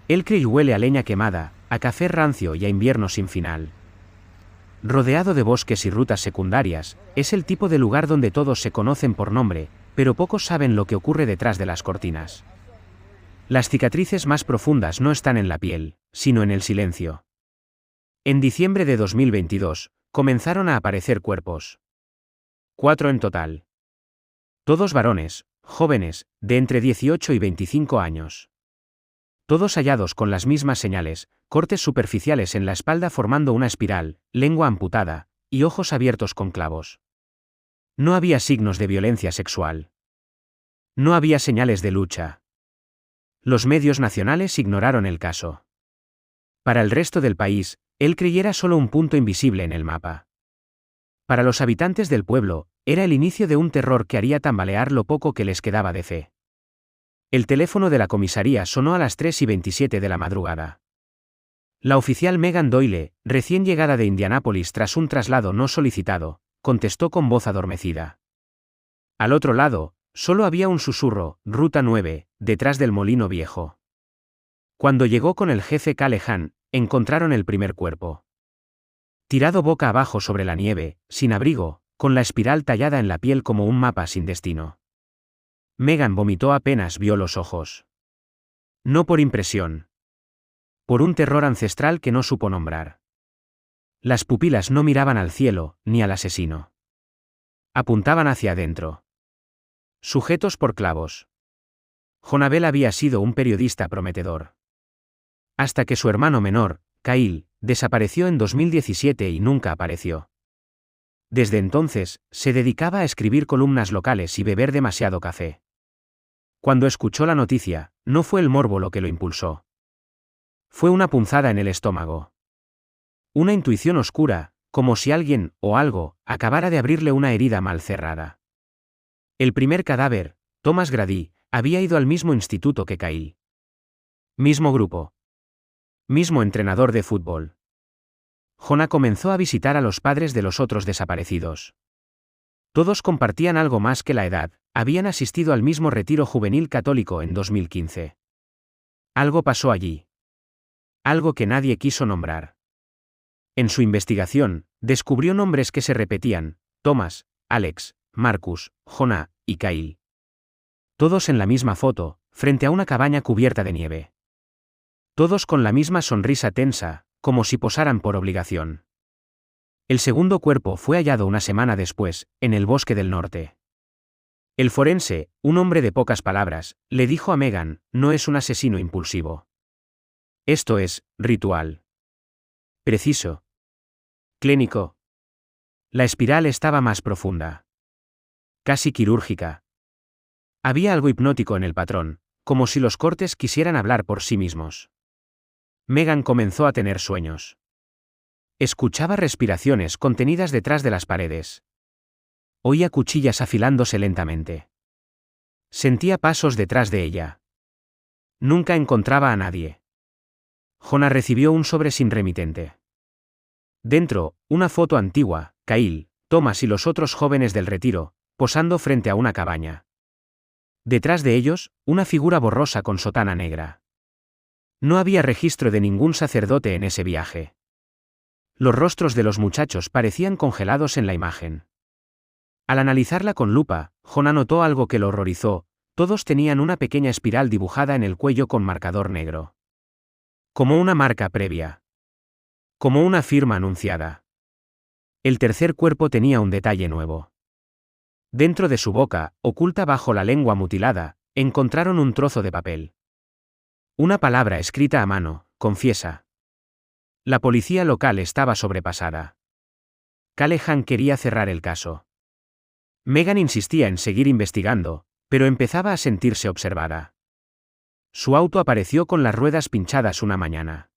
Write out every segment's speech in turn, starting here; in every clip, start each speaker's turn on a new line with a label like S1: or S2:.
S1: Elkridge huele a leña quemada, a café rancio y a invierno sin final. Rodeado de bosques y rutas secundarias, es el tipo de lugar donde todos se conocen por nombre, pero pocos saben lo que ocurre detrás de las cortinas. Las cicatrices más profundas no están en la piel, sino en el silencio. En diciembre de 2022, comenzaron a aparecer cuerpos. 4 en total. Todos varones, jóvenes, de entre 18 y 25 años. Todos hallados con las mismas señales, cortes superficiales en la espalda formando una espiral, lengua amputada, y ojos abiertos con clavos. No había signos de violencia sexual. No había señales de lucha. Los medios nacionales ignoraron el caso. Para el resto del país, Elkridge era solo un punto invisible en el mapa. Para los habitantes del pueblo, era el inicio de un terror que haría tambalear lo poco que les quedaba de fe. El teléfono de la comisaría sonó a las 3:27 de la madrugada. La oficial Megan Doyle, recién llegada de Indianápolis tras un traslado no solicitado, contestó con voz adormecida. Al otro lado, solo había un susurro, Ruta 9, detrás del molino viejo. Cuando llegó con el jefe Callahan, encontraron el primer cuerpo. Tirado boca abajo sobre la nieve, sin abrigo, con la espiral tallada en la piel como un mapa sin destino. Megan vomitó apenas vio los ojos. No por impresión. Por un terror ancestral que no supo nombrar. Las pupilas no miraban al cielo, ni al asesino. Apuntaban hacia adentro. Sujetos por clavos. Jonabel había sido un periodista prometedor. Hasta que su hermano menor, Kyle, desapareció en 2017 y nunca apareció. Desde entonces, se dedicaba a escribir columnas locales y beber demasiado café. Cuando escuchó la noticia, no fue el morbo lo que lo impulsó. Fue una punzada en el estómago. Una intuición oscura, como si alguien, o algo, acabara de abrirle una herida mal cerrada. El primer cadáver, Thomas Grady, había ido al mismo instituto que Kyle. Mismo grupo. Mismo entrenador de fútbol. Jonah comenzó a visitar a los padres de los otros desaparecidos. Todos compartían algo más que la edad, habían asistido al mismo retiro juvenil católico en 2015. Algo pasó allí. Algo que nadie quiso nombrar. En su investigación, descubrió nombres que se repetían: Thomas, Alex, Marcus, Jonah y Kyle. Todos en la misma foto, frente a una cabaña cubierta de nieve. Todos con la misma sonrisa tensa, como si posaran por obligación. El segundo cuerpo fue hallado una semana después, en el bosque del norte. El forense, un hombre de pocas palabras, le dijo a Megan: no es un asesino impulsivo. Esto es, ritual. Preciso. Clínico. La espiral estaba más profunda. Casi quirúrgica. Había algo hipnótico en el patrón, como si los cortes quisieran hablar por sí mismos. Megan comenzó a tener sueños. Escuchaba respiraciones contenidas detrás de las paredes. Oía cuchillas afilándose lentamente. Sentía pasos detrás de ella. Nunca encontraba a nadie. Jonah recibió un sobre sin remitente. Dentro, una foto antigua, Kyle, Thomas y los otros jóvenes del retiro, posando frente a una cabaña. Detrás de ellos, una figura borrosa con sotana negra. No había registro de ningún sacerdote en ese viaje. Los rostros de los muchachos parecían congelados en la imagen. Al analizarla con lupa, Jonah notó algo que lo horrorizó: todos tenían una pequeña espiral dibujada en el cuello con marcador negro. Como una marca previa. Como una firma anunciada. El tercer cuerpo tenía un detalle nuevo. Dentro de su boca, oculta bajo la lengua mutilada, encontraron un trozo de papel. Una palabra escrita a mano: confiesa. La policía local estaba sobrepasada. Callahan quería cerrar el caso. Megan insistía en seguir investigando, pero empezaba a sentirse observada. Su auto apareció con las ruedas pinchadas una mañana.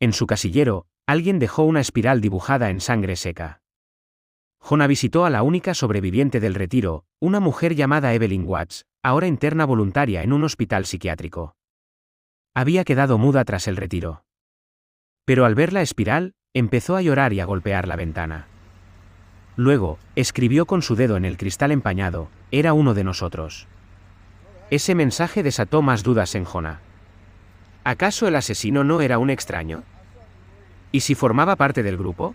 S1: En su casillero, alguien dejó una espiral dibujada en sangre seca. Jonah visitó a la única sobreviviente del retiro, una mujer llamada Evelyn Watts, ahora interna voluntaria en un hospital psiquiátrico. Había quedado muda tras el retiro. Pero al ver la espiral, empezó a llorar y a golpear la ventana. Luego, escribió con su dedo en el cristal empañado: era uno de nosotros. Ese mensaje desató más dudas en Jonah. ¿Acaso el asesino no era un extraño? ¿Y si formaba parte del grupo?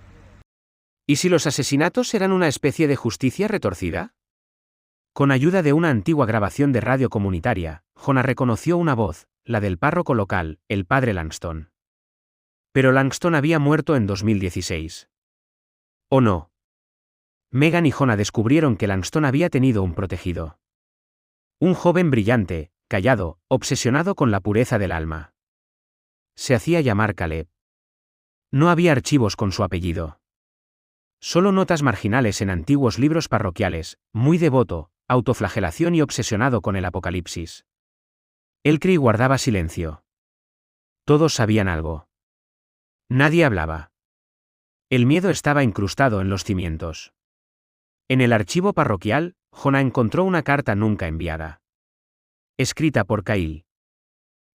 S1: ¿Y si los asesinatos eran una especie de justicia retorcida? Con ayuda de una antigua grabación de radio comunitaria, Jonah reconoció una voz, la del párroco local, el padre Langston. Pero Langston había muerto en 2016. ¿O no? Megan y Jonah descubrieron que Langston había tenido un protegido. Un joven brillante, callado, obsesionado con la pureza del alma. Se hacía llamar Caleb. No había archivos con su apellido. Solo notas marginales en antiguos libros parroquiales, muy devoto, autoflagelación y obsesionado con el apocalipsis. Elcree guardaba silencio. Todos sabían algo. Nadie hablaba. El miedo estaba incrustado en los cimientos. En el archivo parroquial, Jonah encontró una carta nunca enviada. Escrita por Kyle.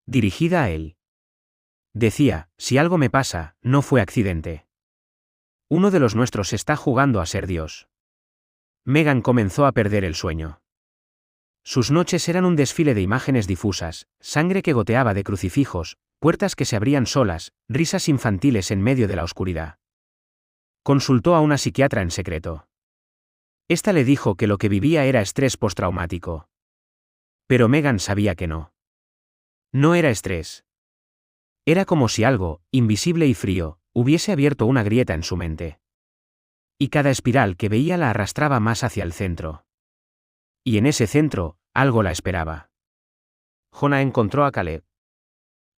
S1: Dirigida a él. Decía, si algo me pasa, no fue accidente. Uno de los nuestros está jugando a ser Dios. Megan comenzó a perder el sueño. Sus noches eran un desfile de imágenes difusas, sangre que goteaba de crucifijos, puertas que se abrían solas, risas infantiles en medio de la oscuridad. Consultó a una psiquiatra en secreto. Esta le dijo que lo que vivía era estrés postraumático. Pero Megan sabía que no. No era estrés. Era como si algo, invisible y frío, hubiese abierto una grieta en su mente. Y cada espiral que veía la arrastraba más hacia el centro. Y en ese centro, algo la esperaba. Jonah encontró a Caleb.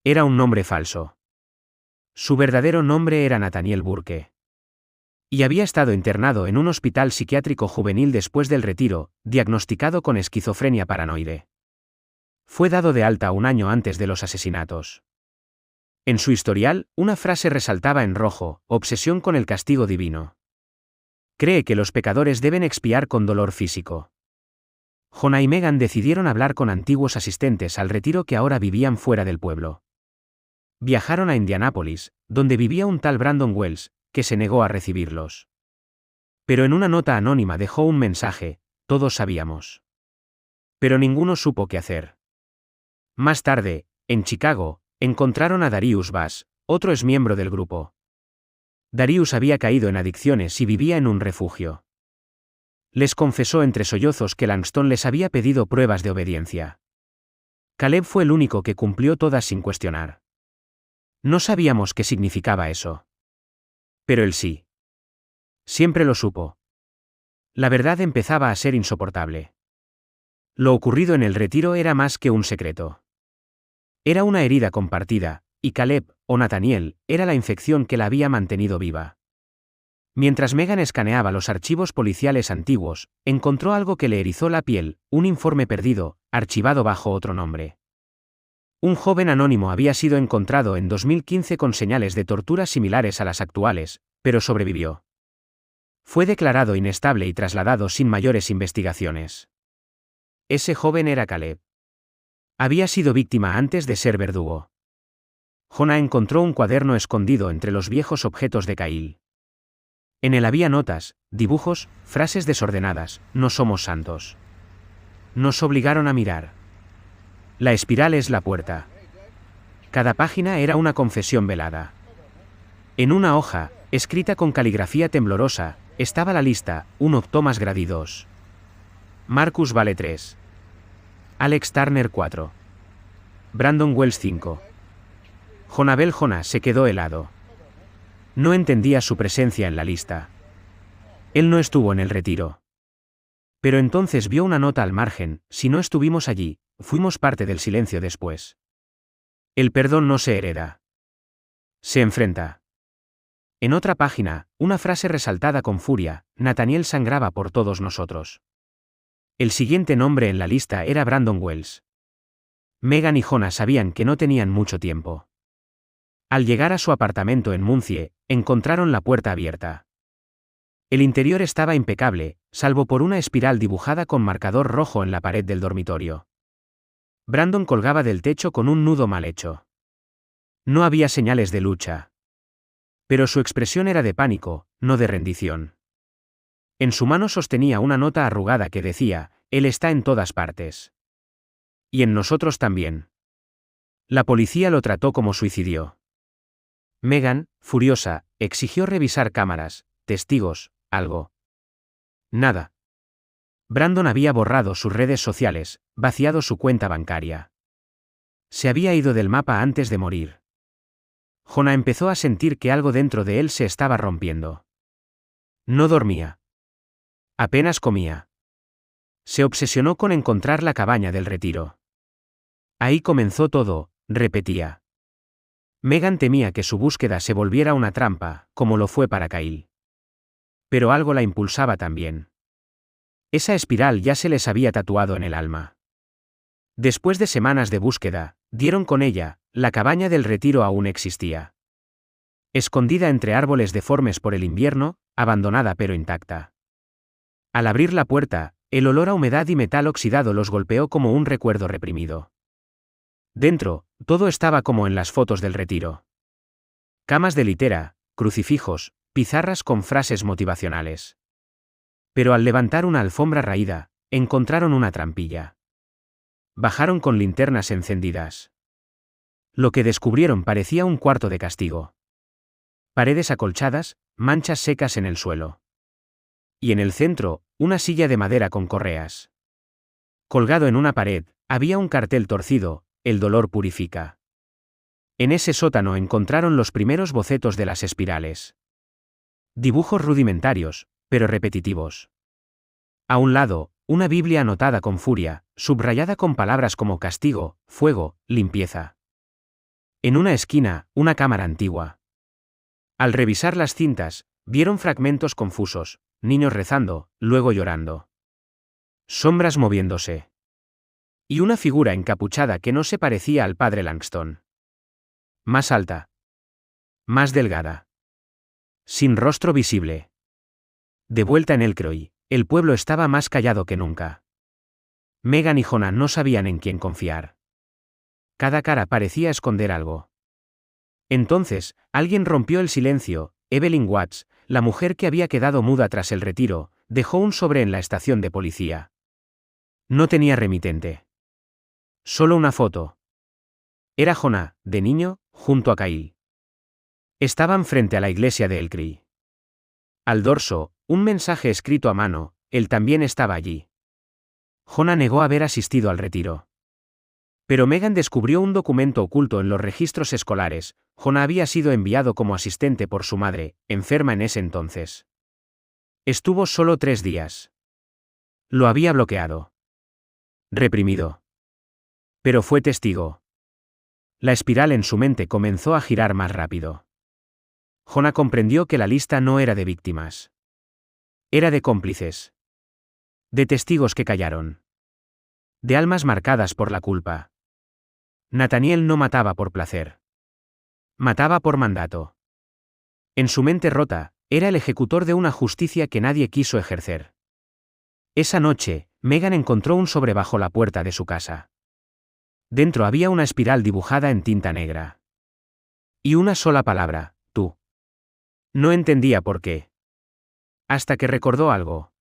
S1: Era un nombre falso. Su verdadero nombre era Nathaniel Burke. Y había estado internado en un hospital psiquiátrico juvenil después del retiro, diagnosticado con esquizofrenia paranoide. Fue dado de alta un año antes de los asesinatos. En su historial, una frase resaltaba en rojo, obsesión con el castigo divino. Cree que los pecadores deben expiar con dolor físico. Jonah y Megan decidieron hablar con antiguos asistentes al retiro que ahora vivían fuera del pueblo. Viajaron a Indianápolis, donde vivía un tal Brandon Wells, que se negó a recibirlos. Pero en una nota anónima dejó un mensaje, todos sabíamos. Pero ninguno supo qué hacer. Más tarde, en Chicago, encontraron a Darius Bass, otro exmiembro del grupo. Darius había caído en adicciones y vivía en un refugio. Les confesó entre sollozos que Langston les había pedido pruebas de obediencia. Caleb fue el único que cumplió todas sin cuestionar. No sabíamos qué significaba eso. Pero él sí. Siempre lo supo. La verdad empezaba a ser insoportable. Lo ocurrido en el retiro era más que un secreto. Era una herida compartida, y Caleb, o Nathaniel, era la infección que la había mantenido viva. Mientras Megan escaneaba los archivos policiales antiguos, encontró algo que le erizó la piel, un informe perdido, archivado bajo otro nombre. Un joven anónimo había sido encontrado en 2015 con señales de tortura similares a las actuales, pero sobrevivió. Fue declarado inestable y trasladado sin mayores investigaciones. Ese joven era Caleb. Había sido víctima antes de ser verdugo. Jonah encontró un cuaderno escondido entre los viejos objetos de Kyle. En él había notas, dibujos, frases desordenadas, no somos santos. Nos obligaron a mirar. La espiral es la puerta. Cada página era una confesión velada. En una hoja, escrita con caligrafía temblorosa, estaba la lista, 1 Thomas Grady 2. Marcus Vale 3. Alex Turner 4. Brandon Wells 5. Jonah se quedó helado. No entendía su presencia en la lista. Él no estuvo en el retiro. Pero entonces vio una nota al margen, si no estuvimos allí, fuimos parte del silencio después. El perdón no se hereda. Se enfrenta. En otra página, una frase resaltada con furia, Nathaniel sangraba por todos nosotros. El siguiente nombre en la lista era Brandon Wells. Megan y Jonah sabían que no tenían mucho tiempo. Al llegar a su apartamento en Muncie, encontraron la puerta abierta. El interior estaba impecable, salvo por una espiral dibujada con marcador rojo en la pared del dormitorio. Brandon colgaba del techo con un nudo mal hecho. No había señales de lucha. Pero su expresión era de pánico, no de rendición. En su mano sostenía una nota arrugada que decía, él está en todas partes. Y en nosotros también. La policía lo trató como suicidio. Megan, furiosa, exigió revisar cámaras, testigos, algo. Nada. Brandon había borrado sus redes sociales, vaciado su cuenta bancaria. Se había ido del mapa antes de morir. Jonah empezó a sentir que algo dentro de él se estaba rompiendo. No dormía. Apenas comía. Se obsesionó con encontrar la cabaña del retiro. Ahí comenzó todo, repetía. Megan temía que su búsqueda se volviera una trampa, como lo fue para Kyle. Pero algo la impulsaba también. Esa espiral ya se les había tatuado en el alma. Después de semanas de búsqueda, dieron con ella, la cabaña del retiro aún existía. Escondida entre árboles deformes por el invierno, abandonada pero intacta. Al abrir la puerta, el olor a humedad y metal oxidado los golpeó como un recuerdo reprimido. Dentro, todo estaba como en las fotos del retiro. Camas de litera, crucifijos, pizarras con frases motivacionales. Pero al levantar una alfombra raída, encontraron una trampilla. Bajaron con linternas encendidas. Lo que descubrieron parecía un cuarto de castigo. Paredes acolchadas, manchas secas en el suelo. Y en el centro, una silla de madera con correas. Colgado en una pared, había un cartel torcido: el dolor purifica. En ese sótano encontraron los primeros bocetos de las espirales. Dibujos rudimentarios, pero repetitivos. A un lado, una Biblia anotada con furia, subrayada con palabras como castigo, fuego, limpieza. En una esquina, una cámara antigua. Al revisar las cintas, vieron fragmentos confusos, niños rezando, luego llorando. Sombras moviéndose. Y una figura encapuchada que no se parecía al padre Langston. Más alta. Más delgada. Sin rostro visible. De vuelta en Elcroy, el pueblo estaba más callado que nunca. Megan y Jonah no sabían en quién confiar. Cada cara parecía esconder algo. Entonces, alguien rompió el silencio. Evelyn Watts, la mujer que había quedado muda tras el retiro, dejó un sobre en la estación de policía. No tenía remitente. Solo una foto. Era Jonah, de niño, junto a Kyle. Estaban frente a la iglesia de Elcroy. Al dorso, un mensaje escrito a mano: él también estaba allí. Jonah negó haber asistido al retiro. Pero Megan descubrió un documento oculto en los registros escolares. Jonah había sido enviado como asistente por su madre, enferma en ese entonces. Estuvo solo 3 días. Lo había bloqueado. Reprimido. Pero fue testigo. La espiral en su mente comenzó a girar más rápido. Jonah comprendió que la lista no era de víctimas. Era de cómplices. De testigos que callaron. De almas marcadas por la culpa. Nathaniel no mataba por placer. Mataba por mandato. En su mente rota, era el ejecutor de una justicia que nadie quiso ejercer. Esa noche, Megan encontró un sobre bajo la puerta de su casa. Dentro había una espiral dibujada en tinta negra. Y una sola palabra: tú. No entendía por qué. Hasta que recordó algo.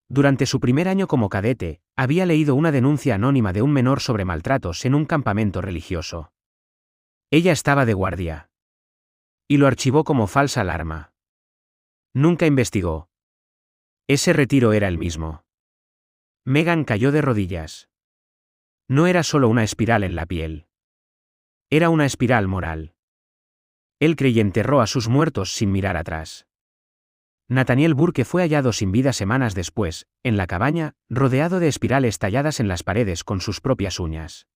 S1: Durante su primer año como cadete, había leído una denuncia anónima de un menor sobre maltratos en un campamento religioso. Ella estaba de guardia. Y lo archivó como falsa alarma. Nunca investigó. Ese retiro era el mismo. Megan cayó de rodillas. No era solo una espiral en la piel. Era una espiral moral. Elcroy enterró a sus muertos sin mirar atrás. Nathaniel Burke fue hallado sin vida semanas después, en la cabaña, rodeado de espirales talladas en las paredes con sus propias uñas.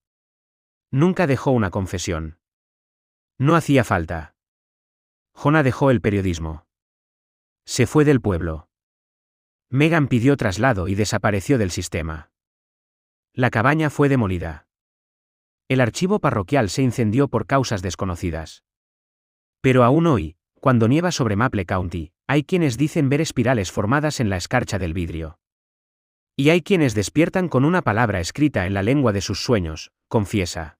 S1: Nunca dejó una confesión. No hacía falta. Jonah dejó el periodismo. Se fue del pueblo. Megan pidió traslado y desapareció del sistema. La cabaña fue demolida. El archivo parroquial se incendió por causas desconocidas. Pero aún hoy, cuando nieva sobre Maple County, hay quienes dicen ver espirales formadas en la escarcha del vidrio. Y hay quienes despiertan con una palabra escrita en la lengua de sus sueños: confiesa.